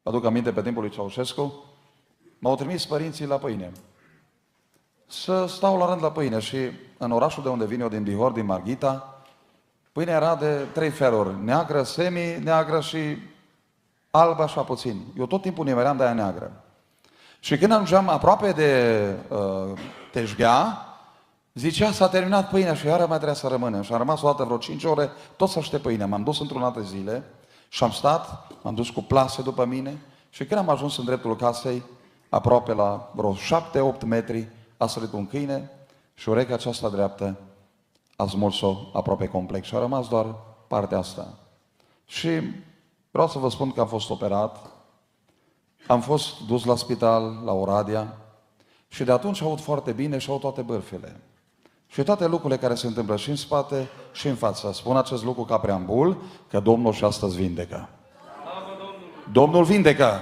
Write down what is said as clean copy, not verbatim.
aduc aminte pe timpul lui Ceaușescu, m-au trimis părinții la pâine. Să stau la rând la pâine și în orașul de unde vin eu, din Bihor, din Marghita, pâinea era de 3 feluri, neagră, semi-neagră și albă așa puțin. Eu tot timpul nimeream de aia neagră. Și când ajungeam aproape de teșghea, zicea, s-a terminat pâinea și iară mai trebuia să rămânem. Și am rămas o dată vreo 5 ore, tot să aștept pâinea. M-am dus într-un alte zile și am stat, m-am dus cu plase după mine și când am ajuns în dreptul casei, aproape la vreo 7-8 metri, a sărit un câine și urechea aceasta dreaptă a smuls-o aproape complet și a rămas doar partea asta. Și vreau să vă spun că am fost operat, am fost dus la spital, la Oradea și de atunci aud foarte bine și aud toate bârfele. Și toate lucrurile care se întâmplă și în spate și în față. Spun acest lucru ca preambul, că Domnul și astăzi vindecă. Domnul vindecă!